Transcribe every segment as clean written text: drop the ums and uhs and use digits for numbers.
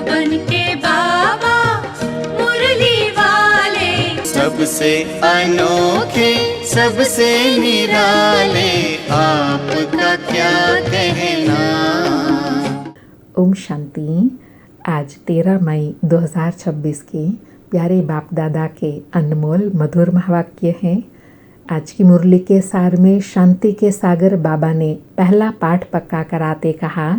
बनके बाबा मुरली वाले, सबसे अनोखे सबसे निराले, आपका क्या कहना। ओम शांति। आज 13 मई 2026 के प्यारे बाप दादा के अनमोल मधुर महावाक्य हैं। आज की मुरली के सार में शांति के सागर बाबा ने पहला पाठ पक्का कराते कहा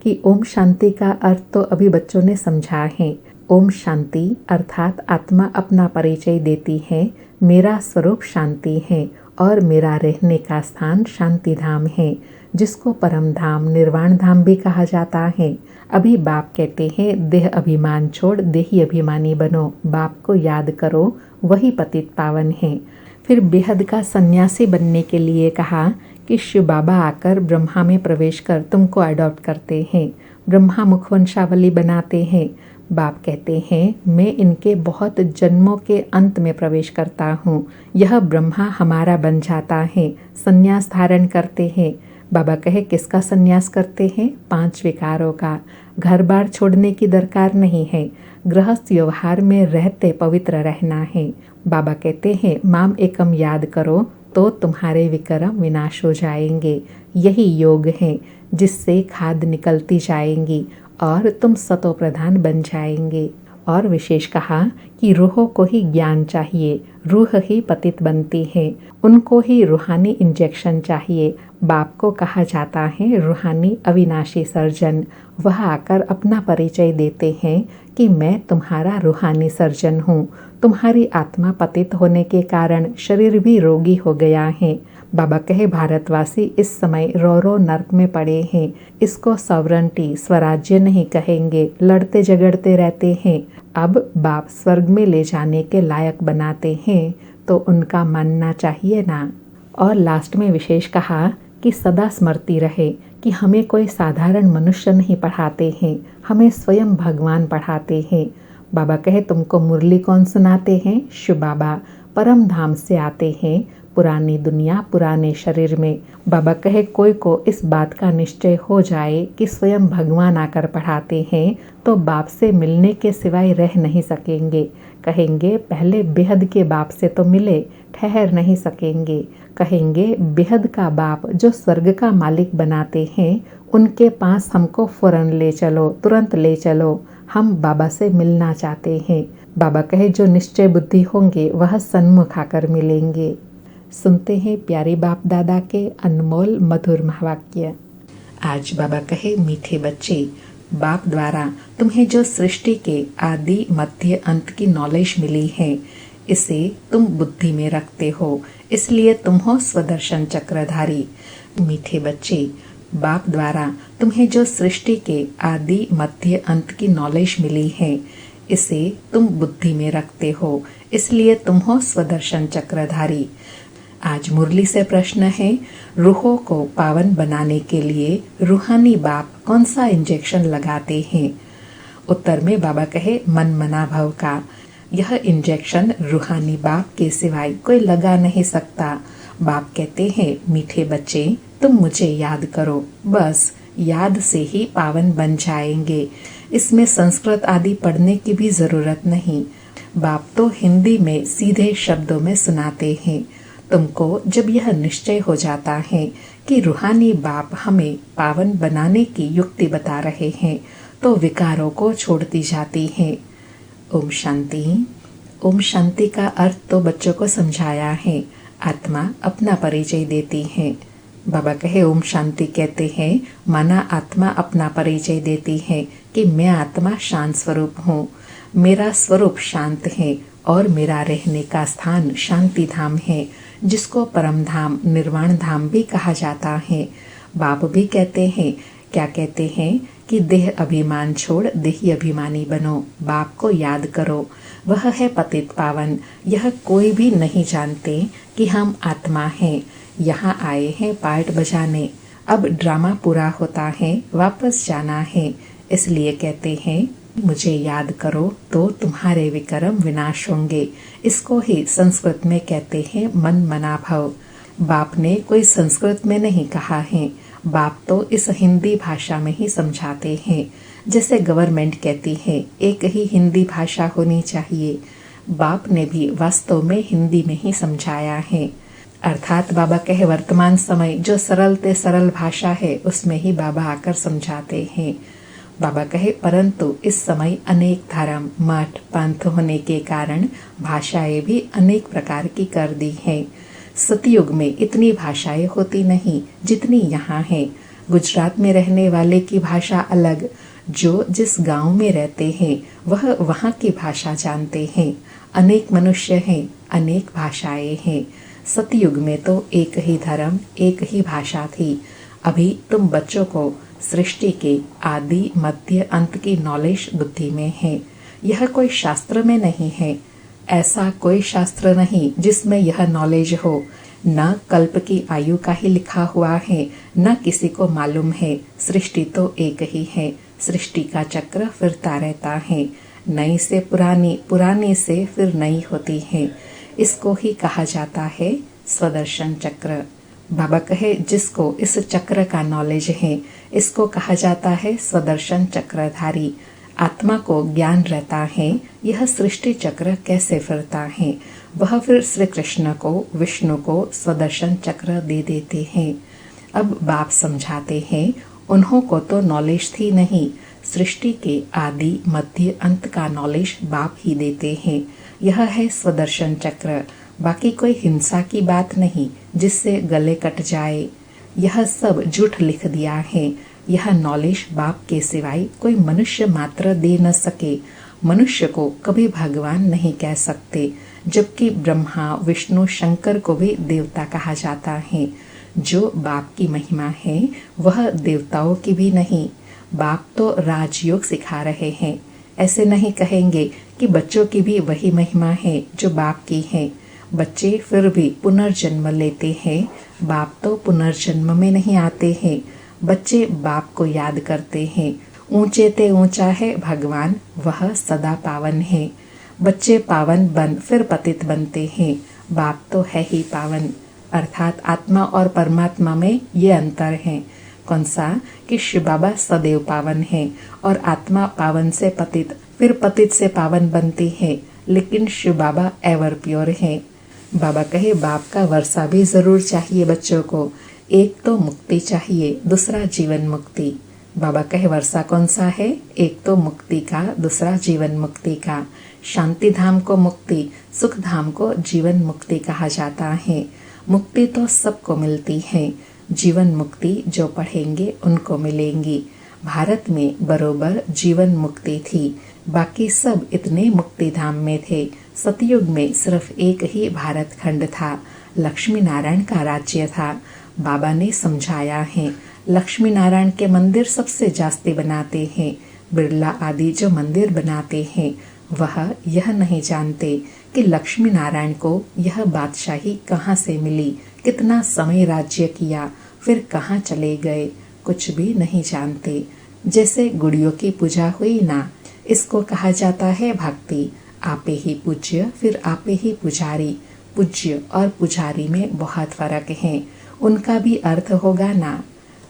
कि ओम शांति का अर्थ तो अभी बच्चों ने समझा है। ओम शांति अर्थात आत्मा अपना परिचय देती है, मेरा स्वरूप शांति है और मेरा रहने का स्थान शांति धाम है, जिसको परम धाम निर्वाण धाम भी कहा जाता है। अभी बाप कहते हैं देह अभिमान छोड़ देही अभिमानी बनो, बाप को याद करो, वही पतित पावन है। फिर बेहद का सन्यासी बनने के लिए कहा कि शिव बाबा आकर ब्रह्मा में प्रवेश कर तुमको अडॉप्ट करते हैं, ब्रह्मा मुखवंशावली बनाते हैं। बाप कहते हैं मैं इनके बहुत जन्मों के अंत में प्रवेश करता हूँ, यह ब्रह्मा हमारा बन जाता है, संन्यास धारण करते हैं। बाबा कहे किसका संन्यास करते हैं? 5 विकारों का। घर बार छोड़ने की दरकार नहीं है, गृहस्थ व्यवहार में रहते पवित्र रहना है। बाबा कहते हैं माम एकम याद करो तो तुम्हारे विक्रम विनाश हो जाएंगे। यही योग है जिससे खाद निकलती जाएंगी और तुम सतो प्रधान बन जाएंगे। और विशेष कहा कि रूहों को ही ज्ञान चाहिए, रूह ही पतित बनती है, उनको ही रूहानी इंजेक्शन चाहिए। बाप को कहा जाता है रूहानी अविनाशी सर्जन। वह आकर अपना परिचय देते हैं कि मैं तुम्हारा रूहानी सर्जन हूँ। तुम्हारी आत्मा पतित होने के कारण शरीर भी रोगी हो गया है। बाबा कहे भारतवासी इस समय रो नर्क में पड़े हैं, इसको सॉवरेंटी स्वराज्य नहीं कहेंगे, लड़ते झगड़ते रहते हैं। अब बाप स्वर्ग में ले जाने के लायक बनाते हैं तो उनका मानना चाहिए ना। और लास्ट में विशेष कहा कि सदा स्मृति रहे कि हमें कोई साधारण मनुष्य नहीं पढ़ाते हैं, हमें स्वयं भगवान पढ़ाते हैं। बाबा कहे तुमको मुरली कौन सुनाते हैं? शिव बाबा परम धाम से आते हैं, पुरानी दुनिया पुराने शरीर में। बाबा कहे कोई को इस बात का निश्चय हो जाए कि स्वयं भगवान आकर पढ़ाते हैं तो बाप से मिलने के सिवाय रह नहीं सकेंगे। कहेंगे पहले बेहद के बाप से तो मिले, ठहर नहीं सकेंगे। कहेंगे बेहद का बाप जो स्वर्ग का मालिक बनाते हैं, उनके पास हमको फौरन ले चलो, तुरंत ले चलो, हम बाबा से मिलना चाहते हैं। बाबा कहे जो निश्चय बुद्धि होंगे वह सन्मुख आकर मिलेंगे। सुनते हैं प्यारे बाप दादा के अनमोल मधुर महावाक्य। आज बाबा कहे मीठे बच्चे, बाप द्वारा तुम्हें जो सृष्टि के आदि मध्य अंत की नॉलेज मिली है, इसे तुम बुद्धि में रखते हो, इसलिए तुम हो स्वदर्शन चक्रधारी। मीठे बच्चे, बाप द्वारा तुम्हें जो सृष्टि के आदि मध्य अंत की नॉलेज मिली है, इसे तुम बुद्धि में रखते हो, इसलिए तुम हो स्वदर्शन चक्रधारी। आज मुरली से प्रश्न है, रूहों को पावन बनाने के लिए रूहानी बाप कौन सा इंजेक्शन लगाते हैं? उत्तर में बाबा कहे मन मना भव का। यह इंजेक्शन रूहानी बाप के सिवाय कोई लगा नहीं सकता। बाप कहते हैं मीठे बच्चे तुम मुझे याद करो, बस याद से ही पावन बन जाएंगे। इसमें संस्कृत आदि पढ़ने की भी जरूरत नहीं। बाप तो हिंदी में सीधे शब्दों में सुनाते हैं। तुमको जब यह निश्चय हो जाता है कि रूहानी बाप हमें पावन बनाने की युक्ति बता रहे हैं, तो विकारों को छोड़ती जाती है। ओम शांति। ओम शांति का अर्थ तो बच्चों को समझाया है। आत्मा अपना परिचय देती है। बाबा कहे ओम शांति कहते हैं माना आत्मा अपना परिचय देती है कि मैं आत्मा शांत स्वरूप हूँ, मेरा स्वरूप शांत है और मेरा रहने का स्थान शांति धाम है, जिसको परम धाम निर्वाण धाम भी कहा जाता है। बाप भी कहते हैं, क्या कहते हैं कि देह अभिमान छोड़ देही अभिमानी बनो, बाप को याद करो, वह है पतित पावन। यह कोई भी नहीं जानते कि हम आत्मा हैं, यहाँ आए हैं पार्ट बजाने। अब ड्रामा पूरा होता है, वापस जाना है, इसलिए कहते हैं मुझे याद करो तो तुम्हारे विक्रम विनाश होंगे। इसको ही संस्कृत में कहते हैं मन मना भव। बाप ने कोई संस्कृत में नहीं कहा है, बाप तो इस हिंदी भाषा में ही समझाते हैं। जैसे गवर्नमेंट कहती है एक ही हिंदी भाषा होनी चाहिए, बाप ने भी वास्तव में हिंदी में ही समझाया है। अर्थात बाबा कहे वर्तमान समय जो सरल ते सरल भाषा है उसमें ही बाबा आकर समझाते हैं। बाबा कहे परंतु इस समय अनेक धर्म मठ पंथ होने के कारण भाषाएं भी अनेक प्रकार की कर दी है। सतयुग में इतनी भाषाएं होती नहीं जितनी यहाँ है। गुजरात में रहने वाले की भाषा अलग, जो जिस गांव में रहते हैं वह वहाँ की भाषा जानते हैं। अनेक मनुष्य हैं, अनेक भाषाएं हैं। सतयुग में तो एक ही धर्म एक ही भाषा थी। अभी तुम बच्चों को सृष्टि के आदि मध्य अंत की नॉलेज बुद्धि में है। यह कोई शास्त्र में नहीं है। ऐसा कोई शास्त्र नहीं जिसमें यह नॉलेज हो। न कल्प की आयु का ही लिखा हुआ है, न किसी को मालूम है। सृष्टि तो एक ही है। सृष्टि का चक्र फिरता रहता है। नई से पुरानी, पुरानी से फिर नई होती है। इसको ही कहा जाता है स्वदर्शन चक्र। बाबा कहे जिसको इस चक्र का नॉलेज है इसको कहा जाता है स्वदर्शन चक्रधारी। आत्मा को ज्ञान रहता है यह सृष्टि चक्र कैसे फिरता है। वह फिर श्री कृष्ण को विष्णु को स्वदर्शन चक्र दे देते हैं। अब बाप समझाते हैं उन्हों को तो नॉलेज थी नहीं। सृष्टि के आदि मध्य अंत का नॉलेज बाप ही देते हैं। यह है स्वदर्शन चक्र। बाकी कोई हिंसा की बात नहीं जिससे गले कट जाए। यह सब झूठ लिख दिया है। यह नॉलेज बाप के सिवाय कोई मनुष्य मात्र दे न सके। मनुष्य को कभी भगवान नहीं कह सकते, जबकि ब्रह्मा विष्णु शंकर को भी देवता कहा जाता है। जो बाप की महिमा है वह देवताओं की भी नहीं। बाप तो राजयोग सिखा रहे हैं। ऐसे नहीं कहेंगे कि बच्चों की भी वही महिमा है जो बाप की है। बच्चे फिर भी पुनर्जन्म लेते हैं। बाप तो पुनर्जन्म में नहीं आते हैं। बच्चे बाप को याद करते हैं। ऊंचे ते ऊंचा है भगवान, वह सदा पावन है। बच्चे पावन बन फिर पतित बनते हैं। बाप तो है ही पावन। अर्थात आत्मा और परमात्मा में ये अंतर है। कौन सा कि शिव बाबा सदैव पावन है और आत्मा पावन से पतित फिर पतित से पावन बनती है, लेकिन शिव बाबा एवर प्योर है। बाबा कहे बाप का वर्षा भी जरूर चाहिए बच्चों को। एक तो मुक्ति चाहिए, दूसरा जीवन मुक्ति। बाबा कहे वर्षा कौन सा है? एक तो मुक्ति का, दूसरा जीवन मुक्ति का। शांति धाम को मुक्ति, सुख धाम को जीवन मुक्ति कहा जाता है। मुक्ति तो सबको मिलती है। जीवन मुक्ति जो पढ़ेंगे उनको मिलेंगी। भारत में बरोबर जीवन मुक्ति थी, बाकी सब इतने मुक्ति धाम में थे। सतयुग में सिर्फ एक ही भारत खंड था, लक्ष्मी नारायण का राज्य था। बाबा ने समझाया है लक्ष्मी नारायण के मंदिर सबसे जास्ती बनाते हैं। बिरला आदि जो मंदिर बनाते हैं वह यह नहीं जानते कि लक्ष्मी नारायण को यह बादशाही कहाँ से मिली, कितना समय राज्य किया, फिर कहाँ चले गए, कुछ भी नहीं जानते। जैसे गुड़ियों की पूजा हुई ना, इसको कहा जाता है भक्ति। आपे ही पूज्य फिर आपे ही पुजारी। पूज्य और पुजारी में बहुत फर्क है, उनका भी अर्थ होगा ना।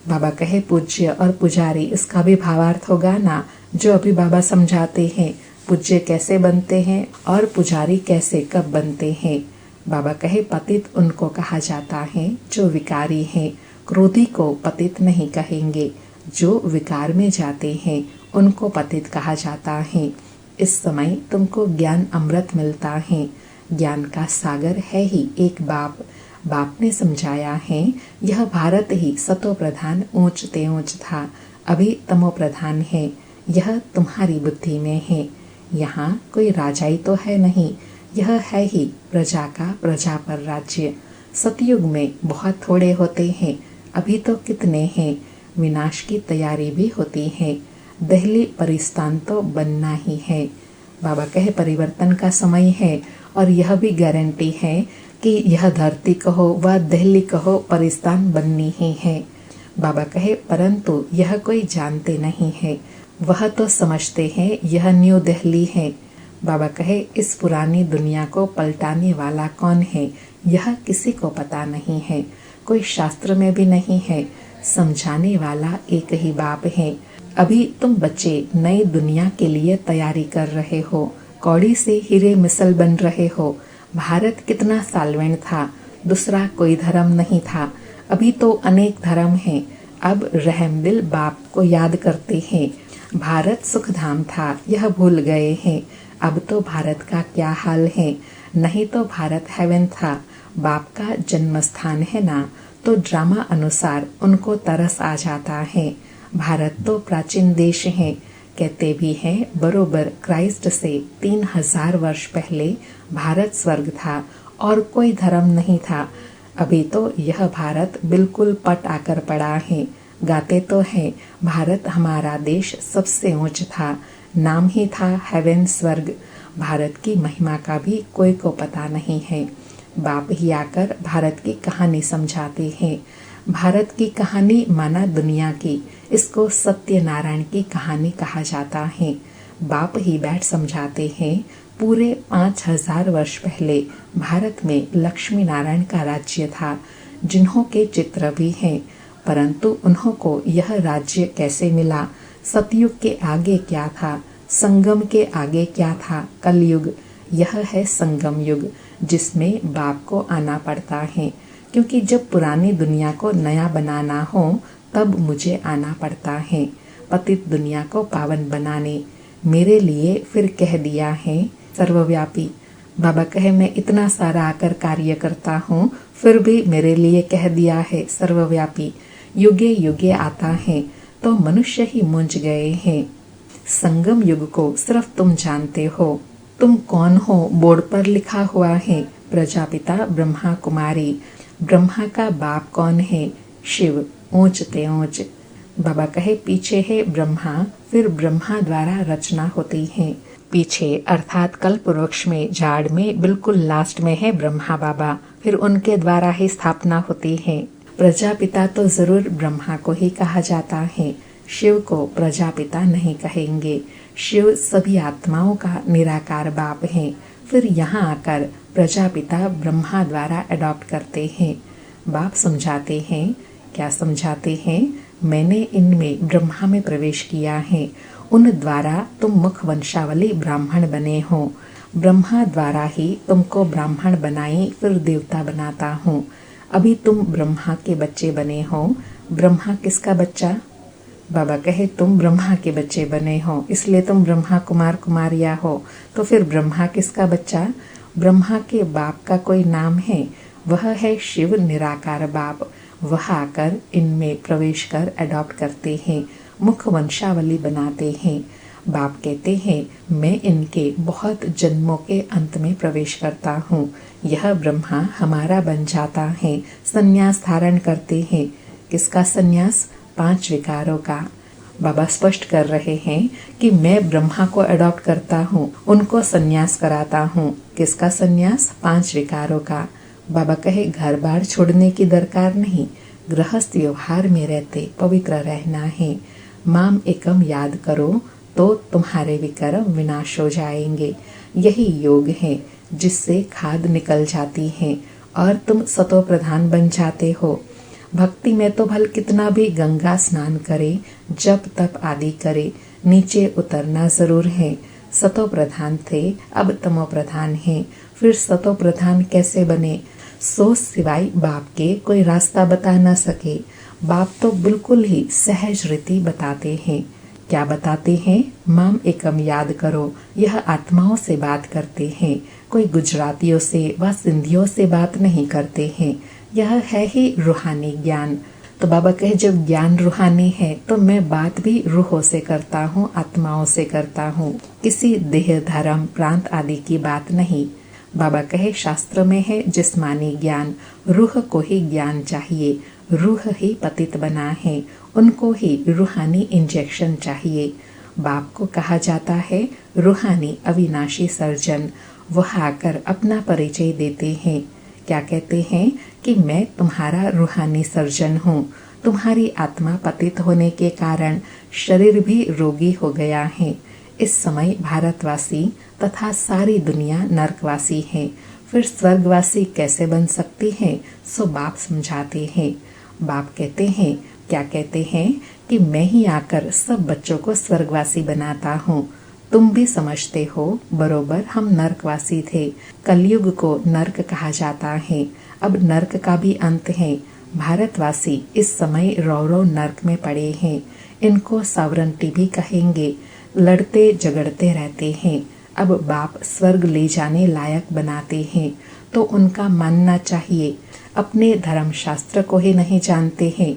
बाबा कहे पूज्य और पुजारी, इसका भी भावार्थ होगा ना, जो अभी बाबा समझाते हैं। पूज्य कैसे बनते हैं और पुजारी कैसे कब बनते हैं। बाबा कहे पतित उनको कहा जाता है जो विकारी है। क्रोधी को पतित नहीं कहेंगे, जो विकार में जाते हैं उनको पतित कहा जाता है। इस समय तुमको ज्ञान अमृत मिलता है। ज्ञान का सागर है ही एक बाप। बाप ने समझाया है यह भारत ही सतो प्रधान ऊंच ते ऊंच था, अभी तमो प्रधान है। यह तुम्हारी बुद्धि में है। यहाँ कोई राजाई तो है नहीं, यह है ही प्रजा का प्रजा पर राज्य। सतयुग में बहुत थोड़े होते हैं, अभी तो कितने हैं। विनाश की तैयारी भी होती है। दिल्ली परिस्तान तो बनना ही है। बाबा कहे परिवर्तन का समय है और यह भी गारंटी है कि यह धरती कहो व दिल्ली कहो परिस्तान बननी ही है। बाबा कहे परंतु यह कोई जानते नहीं है, वह तो समझते हैं यह न्यू दिल्ली है। बाबा कहे इस पुरानी दुनिया को पलटाने वाला कौन है, यह किसी को पता नहीं है, कोई शास्त्र में भी नहीं है। समझाने वाला एक ही बाप है। अभी तुम बच्चे नई दुनिया के लिए तैयारी कर रहे हो, कौड़ी से हीरे मिसल बन रहे हो। भारत कितना साल्वेंट था, दूसरा कोई धर्म नहीं था, अभी तो अनेक धर्म हैं। अब रहमदिल बाप को याद करते हैं। भारत सुखधाम था, यह भूल गए हैं। अब तो भारत का क्या हाल है, नहीं तो भारत हेवन था, बाप का जन्म स्थान है ना। तो ड्रामा अनुसार उनको तरस आ जाता है। भारत तो प्राचीन देश है, कहते भी हैं बरोबर क्राइस्ट से 3000 वर्ष पहले भारत स्वर्ग था और कोई धर्म नहीं था। अभी तो यह भारत बिल्कुल पट आकर पड़ा है। गाते तो हैं भारत हमारा देश सबसे ऊंच था, नाम ही था हेवन स्वर्ग। भारत की महिमा का भी कोई को पता नहीं है। बाप ही आकर भारत की कहानी समझाते हैं। भारत की कहानी माना दुनिया की, इसको सत्यनारायण की कहानी कहा जाता है। बाप ही बैठ समझाते हैं। पूरे 5000 वर्ष पहले भारत में लक्ष्मी नारायण का राज्य था, जिन्हों के चित्र भी हैं, परंतु उन्हों को यह राज्य कैसे मिला? सतयुग के आगे क्या था, संगम के आगे क्या था? कलयुग, यह है संगम युग, जिसमें बाप को आना पड़ता है, क्योंकि जब पुरानी दुनिया को नया बनाना हो तब मुझे आना पड़ता है, पतित दुनिया को पावन बनाने। मेरे लिए फिर कह दिया है सर्वव्यापी। बाबा कहे मैं इतना सारा आकर कार्य करता हूँ, फिर भी मेरे लिए कह दिया है सर्वव्यापी। युगे युगे आता है, तो मनुष्य ही मूंझ गए हैं। संगम युग को सिर्फ तुम जानते हो। तुम कौन हो बोर्ड पर लिखा हुआ है, प्रजापिता ब्रह्मा कुमारी। ब्रह्मा का बाप कौन है? शिव, ऊंच ते ऊंच। बाबा कहे पीछे है ब्रह्मा, फिर ब्रह्मा द्वारा रचना होती है। पीछे अर्थात कल्प वृक्ष में, झाड़ में बिल्कुल लास्ट में है ब्रह्मा बाबा, फिर उनके द्वारा ही स्थापना होती है। प्रजापिता तो जरूर ब्रह्मा को ही कहा जाता है, शिव को प्रजापिता नहीं कहेंगे। शिव सभी आत्माओं का निराकार बाप है। फिर यहाँ आकर प्रजापिता ब्रह्मा द्वारा अडॉप्ट करते हैं। बाप समझाते हैं, क्या समझाते हैं? मैंने इनमें ब्रह्मा में प्रवेश किया है, उन द्वारा तुम मुख वंशावली ब्राह्मण बने हो। ब्रह्मा द्वारा ही तुमको ब्राह्मण बनाई, फिर देवता बनाता हूँ। अभी तुम ब्रह्मा के बच्चे बने हो। ब्रह्मा किसका बच्चा? बाबा कहे तुम ब्रह्मा के बच्चे बने हो, इसलिए तुम ब्रह्मा कुमार कुमारिया हो। तो फिर ब्रह्मा किसका बच्चा? ब्रह्मा के बाप का कोई नाम है, वह है शिव निराकार बाप। वह आकर इनमें प्रवेश कर अडॉप्ट करते हैं, मुख वंशावली बनाते हैं। बाप कहते हैं मैं इनके बहुत जन्मों के अंत में प्रवेश करता हूँ। यह ब्रह्मा हमारा बन जाता है, संन्यास धारण करते हैं। किसका संन्यास? 5 विकारों का। बाबा स्पष्ट कर रहे हैं कि मैं ब्रह्मा को अडॉप्ट करता हूँ, उनको संन्यास कराता हूँ। किसका संन्यास? 5 विकारों का। बाबा कहे घर बार छोड़ने की दरकार नहीं, गृहस्थ व्यवहार में रहते पवित्र रहना है। माम एकम याद करो तो तुम्हारे विकर्म विनाश हो जाएंगे। यही योग है जिससे खाद निकल जाती है और तुम सतो प्रधान बन जाते हो। भक्ति में तो भल कितना भी गंगा स्नान करे, जप तप आदि करे, नीचे उतरना जरूर है। सतो प्रधान थे, अब तमो प्रधान है। फिर सतो प्रधान कैसे बने? सो सिवाय बाप के कोई रास्ता बता न सके। बाप तो बिल्कुल ही सहज रीति बताते हैं। क्या बताते हैं? माम एकम याद करो। यह आत्माओं से बात करते हैं, कोई गुजरातियों से व सिंधियों से बात नहीं करते हैं। यह है ही रूहानी ज्ञान। तो बाबा कहे जब ज्ञान रूहानी है तो मैं बात भी रूहों से करता हूँ, आत्माओं से करता हूँ, किसी देह धर्म प्रांत आदि की बात नहीं। बाबा कहे शास्त्र में है जिस्मानी ज्ञान, रूह को ही ज्ञान चाहिए। रूह ही पतित बना है, उनको ही रूहानी इंजेक्शन चाहिए। बाप को कहा जाता है रूहानी अविनाशी सर्जन। वह आकर अपना परिचय देते हैं। क्या कहते हैं? कि मैं तुम्हारा रूहानी सर्जन हूँ। तुम्हारी आत्मा पतित होने के कारण शरीर भी रोगी हो गया है। इस समय भारतवासी तथा सारी दुनिया नरकवासी है, फिर स्वर्गवासी कैसे बन सकती है? सो बाप समझाते हैं। बाप कहते हैं, क्या कहते हैं? कि मैं ही आकर सब बच्चों को स्वर्गवासी बनाता हूँ। तुम भी समझते हो बरोबर हम नरकवासी थे। कलयुग को नरक कहा जाता है। अब नरक का भी अंत है। भारतवासी इस समय रौरव नरक में पड़े हैं। इनको सावरंटी भी कहेंगे। लड़ते झगड़ते रहते हैं। अब बाप स्वर्ग ले जाने लायक बनाते हैं तो उनका मानना चाहिए। अपने धर्मशास्त्र को ही नहीं जानते हैं,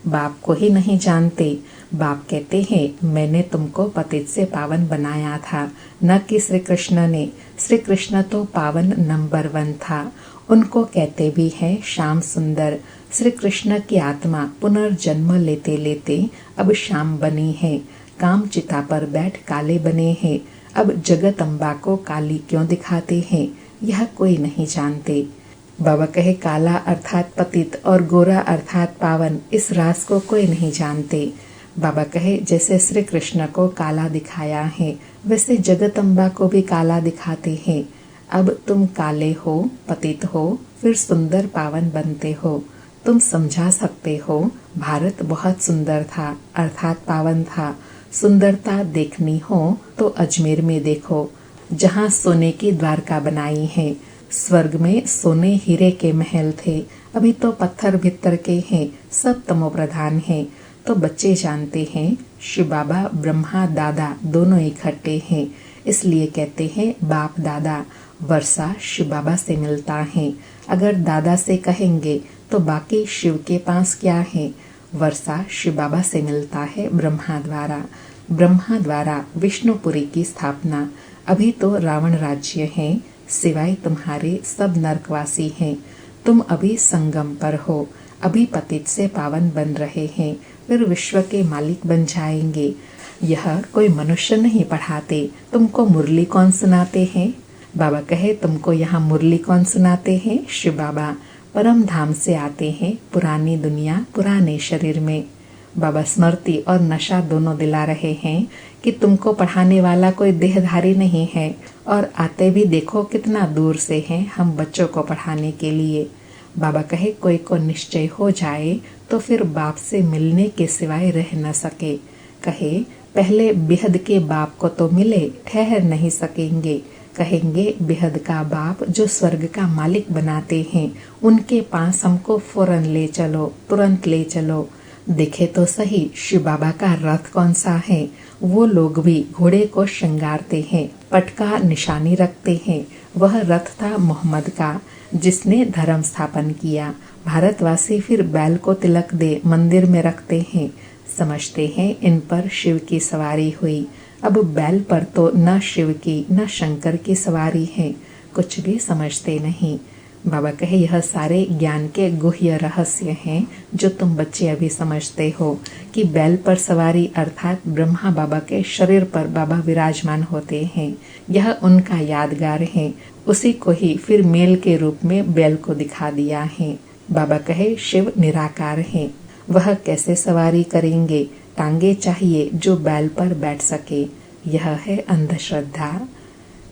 बाप को ही नहीं जानते। बाप कहते हैं मैंने तुमको पतित से पावन बनाया था, न कि श्री कृष्ण ने। श्री कृष्ण तो पावन नंबर 1 था। उनको कहते भी हैं श्याम सुंदर। श्री कृष्ण की आत्मा पुनर्जन्म लेते लेते अब श्याम बनी है। काम चिता पर बैठ काले बने हैं। अब जगत अम्बा को काली क्यों दिखाते हैं, यह कोई नहीं जानते। बाबा कहे काला अर्थात पतित और गोरा अर्थात पावन, इस राज को कोई नहीं जानते। बाबा कहे जैसे श्री कृष्ण को काला दिखाया है वैसे जगत अम्बा को भी काला दिखाते हैं। अब तुम काले हो, पतित हो, फिर सुंदर पावन बनते हो। तुम समझा सकते हो भारत बहुत सुंदर था अर्थात पावन था। सुंदरता देखनी हो तो अजमेर में देखो, जहाँ सोने की द्वारका बनाई है। स्वर्ग में सोने हीरे के महल थे, अभी तो पत्थर भित्तर के हैं, सब तमो प्रधान हैं। तो बच्चे जानते हैं शिव बाबा ब्रह्मा दादा दोनों इकट्ठे हैं, इसलिए कहते हैं बाप दादा। वर्षा शिव बाबा से मिलता है। अगर दादा से कहेंगे तो बाकी शिव के पास क्या है। वर्षा शिव बाबा से मिलता है ब्रह्मा द्वारा। ब्रह्मा द्वारा विष्णुपुरी की स्थापना। अभी तो रावण राज्य है, सिवाय तुम्हारे सब नरकवासी हैं। तुम अभी संगम पर हो, अभी पतित से पावन बन रहे हैं, फिर विश्व के मालिक बन जाएंगे। यह कोई मनुष्य नहीं पढ़ाते, तुमको मुरली कौन सुनाते हैं। बाबा कहे तुमको यहाँ मुरली कौन सुनाते हैं। शिव बाबा परम धाम से आते हैं, पुरानी दुनिया पुराने शरीर में। बाबा स्मृति और नशा दोनों दिला रहे हैं कि तुमको पढ़ाने वाला कोई देहधारी नहीं है, और आते भी देखो कितना दूर से हैं हम बच्चों को पढ़ाने के लिए। बाबा कहे कोई को निश्चय हो जाए तो फिर बाप से मिलने के सिवाय रह न सके। कहे पहले बेहद के बाप को तो मिले, ठहर नहीं सकेंगे। कहेंगे बेहद का बाप जो स्वर्ग का मालिक बनाते हैं, उनके पास हमको फौरन ले चलो, तुरंत ले चलो। देखे तो सही शिव बाबा का रथ कौन सा है। वो लोग भी घोड़े को श्रृंगारते हैं, पटका निशानी रखते हैं। वह रथ था मोहम्मद का, जिसने धर्म स्थापन किया। भारतवासी फिर बैल को तिलक दे मंदिर में रखते हैं, समझते हैं इन पर शिव की सवारी हुई। अब बैल पर तो न शिव की न शंकर की सवारी है, कुछ भी समझते नहीं। बाबा कहे यह सारे ज्ञान के गुह्य रहस्य हैं जो तुम बच्चे अभी समझते हो कि बैल पर सवारी अर्थात ब्रह्मा बाबा के शरीर पर बाबा विराजमान होते हैं। यह उनका यादगार है, उसी को ही फिर मेल के रूप में बैल को दिखा दिया है। बाबा कहे शिव निराकार है, वह कैसे सवारी करेंगे। टांगे चाहिए जो बैल पर बैठ सके, यह है अंधश्रद्धा।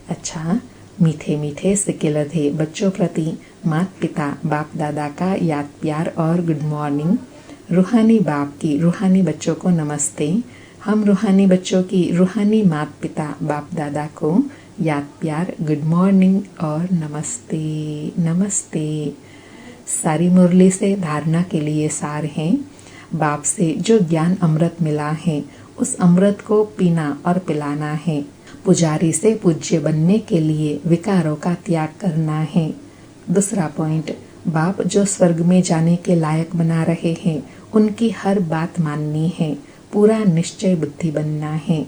अच्छा, मीठे मीठे सिके लधे बच्चों प्रति मात पिता बाप दादा का याद प्यार और गुड मॉर्निंग। रूहानी बाप की रूहानी बच्चों को नमस्ते। हम रूहानी बच्चों की रूहानी मात पिता बाप दादा को याद प्यार गुड मॉर्निंग और नमस्ते नमस्ते। सारी मुरली से धारणा के लिए सार हैं। बाप से जो ज्ञान अमृत मिला है उस अमृत को पीना और पिलाना है। पुजारी से पूज्य बनने के लिए विकारों का त्याग करना है। दूसरा पॉइंट, बाप जो स्वर्ग में जाने के लायक बना रहे हैं उनकी हर बात माननी है, पूरा निश्चय बुद्धि बनना है।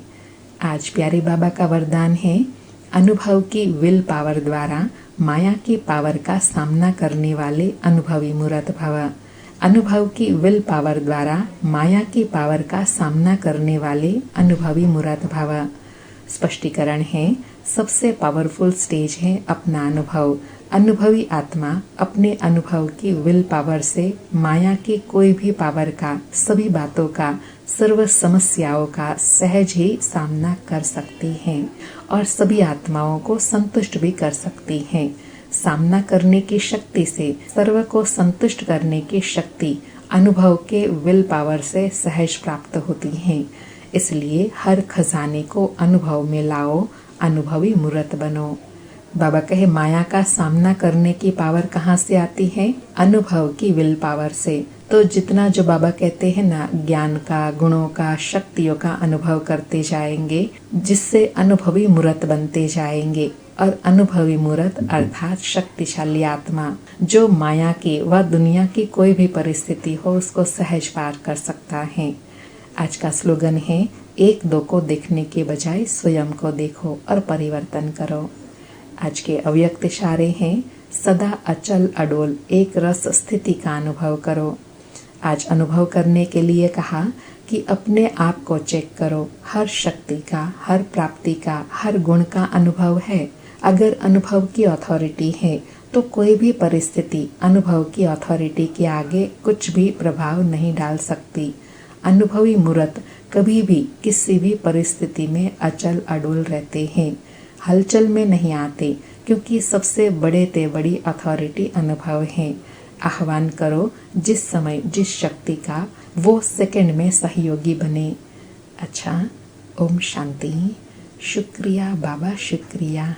आज प्यारे बाबा का वरदान है, अनुभव की विल पावर द्वारा माया की पावर का सामना करने वाले अनुभवी मूर्त भव। अनुभव की विल पावर द्वारा माया की पावर का सामना करने वाले अनुभवी मूर्त भव। स्पष्टीकरण है, सबसे पावरफुल स्टेज है अपना अनुभव। अनुभवी आत्मा अपने अनुभव की विल पावर से माया की कोई भी पावर का, सभी बातों का, सर्व समस्याओं का सहज ही सामना कर सकती है और सभी आत्माओं को संतुष्ट भी कर सकती है। सामना करने की शक्ति से सर्व को संतुष्ट करने की शक्ति अनुभव के विल पावर से सहज प्राप्त होती हैं। इसलिए हर खजाने को अनुभव में लाओ, अनुभवी मूर्त बनो। बाबा कहे माया का सामना करने की पावर कहाँ से आती है? अनुभव की विल पावर से। तो जितना जो बाबा कहते हैं ना, ज्ञान का, गुणों का, शक्तियों का अनुभव करते जाएंगे, जिससे अनुभवी मूर्त बनते जाएंगे। और अनुभवी मूर्त अर्थात शक्तिशाली आत्मा, जो माया की व दुनिया की कोई भी परिस्थिति हो उसको सहज पार कर सकता है। आज का स्लोगन है, एक दो को देखने के बजाय स्वयं को देखो और परिवर्तन करो। आज के अव्यक्त इशारे हैं, सदा अचल अडोल एक रस स्थिति का अनुभव करो। आज अनुभव करने के लिए कहा कि अपने आप को चेक करो। हर शक्ति का, हर प्राप्ति का, हर गुण का अनुभव है। अगर अनुभव की अथॉरिटी है तो कोई भी परिस्थिति अनुभव की अथॉरिटी के आगे कुछ भी प्रभाव नहीं डाल सकती। अनुभवी मूर्त कभी भी किसी भी परिस्थिति में अचल अडोल रहते हैं, हलचल में नहीं आते, क्योंकि सबसे बड़े ते बड़ी अथॉरिटी अनुभव है। आह्वान करो जिस समय जिस शक्ति का, वो सेकंड में सहयोगी बने। अच्छा, ओम शांति। शुक्रिया बाबा, शुक्रिया।